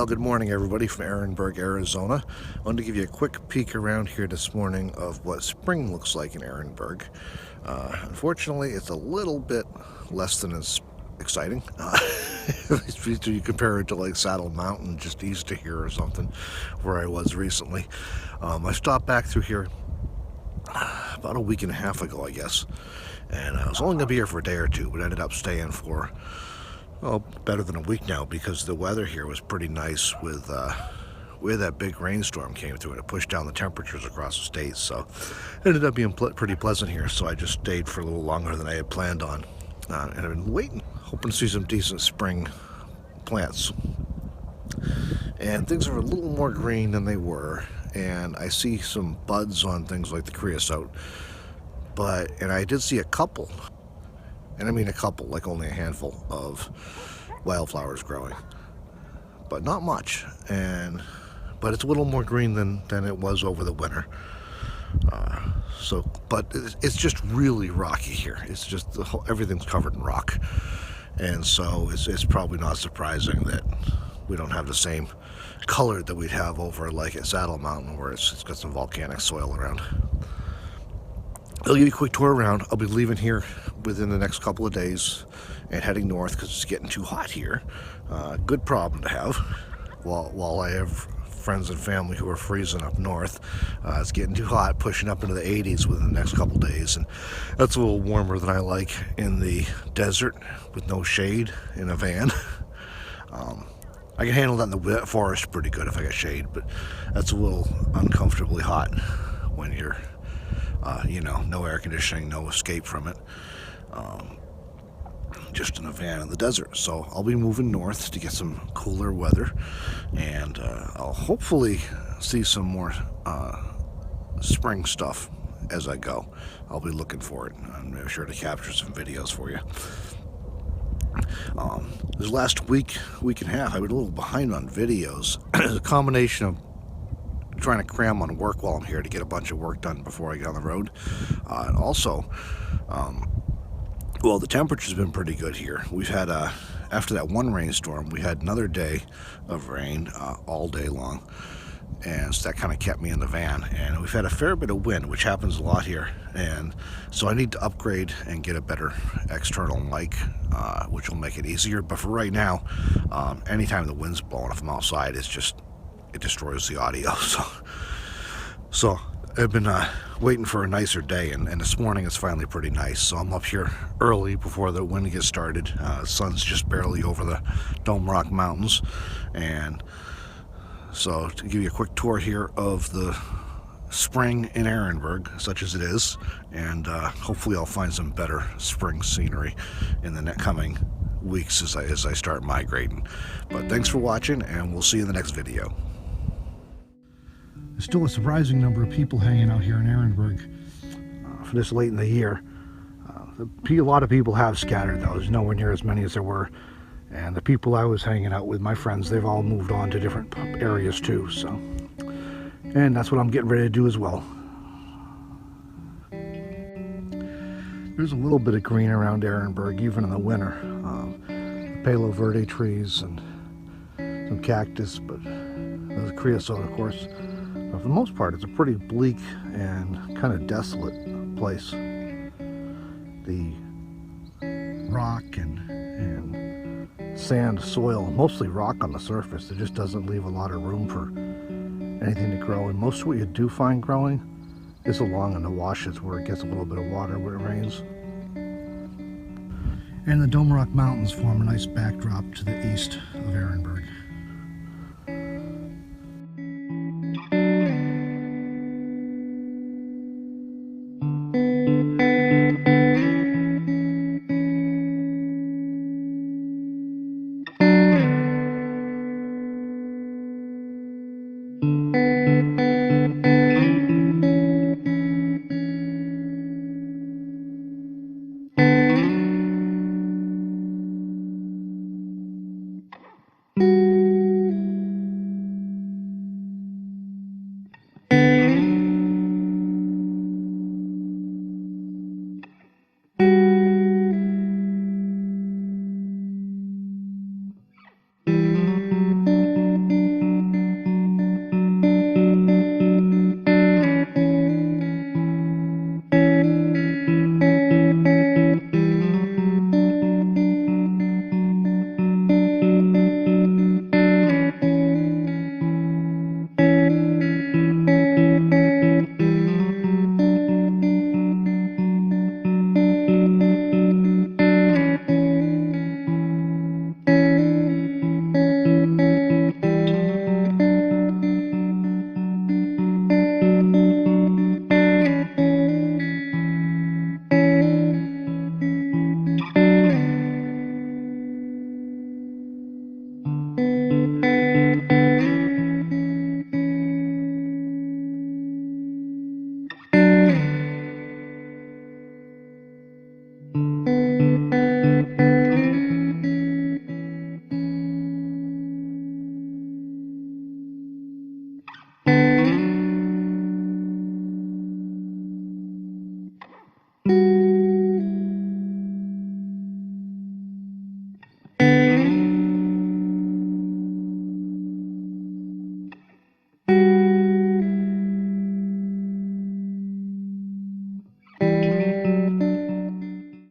Well, good morning, everybody, from Ehrenberg, Arizona. I wanted to give you a quick peek around here this morning of what spring looks like in Ehrenberg. Unfortunately, it's a little bit less than as exciting. If you compare it to like Saddle Mountain, just east of here or something, where I was recently. I stopped back through here about a week and a half ago, I guess, and I was only going to be here for a day or two, but ended up staying for better than a week now, because the weather here was pretty nice with where that big rainstorm came through and it pushed down the temperatures across the state. So it ended up being pretty pleasant here, so I just stayed for a little longer than I had planned on. And I've been waiting, hoping to see some decent spring plants. And things are a little more green than they were, and I see some buds on things like the creosote. And I did see a couple, and I mean a couple, like only a handful of wildflowers growing, but not much. But it's a little more green than it was over the winter. But it's just really rocky here. It's just everything's covered in rock, and so it's probably not surprising that we don't have the same color that we'd have over like at Saddle Mountain, where it's got some volcanic soil around. I'll give you a quick tour around. I'll be leaving here within the next couple of days and heading north because it's getting too hot here. Good problem to have. While I have friends and family who are freezing up north, it's getting too hot, pushing up into the 80s within the next couple of days, and that's a little warmer than I like in the desert with no shade in a van. I can handle that in the forest pretty good if I got shade, but that's a little uncomfortably hot when you're no air conditioning, no escape from it, just in a van in the desert. So I'll be moving north to get some cooler weather, and I'll hopefully see some more spring stuff as I go. I'll be looking for it. I'm sure to capture some videos for you. This last week and a half, I was a little behind on videos. It's a combination of trying to cram on work while I'm here to get a bunch of work done before I get on the road. And also, the temperature's been pretty good here. We've had, after that one rainstorm, we had another day of rain all day long. And so that kind of kept me in the van. And we've had a fair bit of wind, which happens a lot here. And so I need to upgrade and get a better external mic, which will make it easier. But for right now, anytime the wind's blowing, if I'm outside, it destroys the audio. So I've been waiting for a nicer day, and this morning it's finally pretty nice. So I'm up here early before the wind gets started. The sun's just barely over the Dome Rock Mountains, and so to give you a quick tour here of the spring in Ehrenberg, such as it is, and hopefully I'll find some better spring scenery in the coming weeks as I start migrating. But thanks for watching, and we'll see you in the next video. There's still a surprising number of people hanging out here in Ehrenberg for this late in the year. A lot of people have scattered, though. There's nowhere near as many as there were. And the people I was hanging out with, my friends, they've all moved on to different areas too. And that's what I'm getting ready to do as well. There's a little bit of green around Ehrenberg, even in the winter. Palo Verde trees and some cactus, but the creosote, of course. But for the most part, it's a pretty bleak and kind of desolate place. The rock and sand soil, mostly rock on the surface, it just doesn't leave a lot of room for anything to grow. And most of what you do find growing is along in the washes where it gets a little bit of water when it rains. And the Dome Rock Mountains form a nice backdrop to the east of Ehrenberg.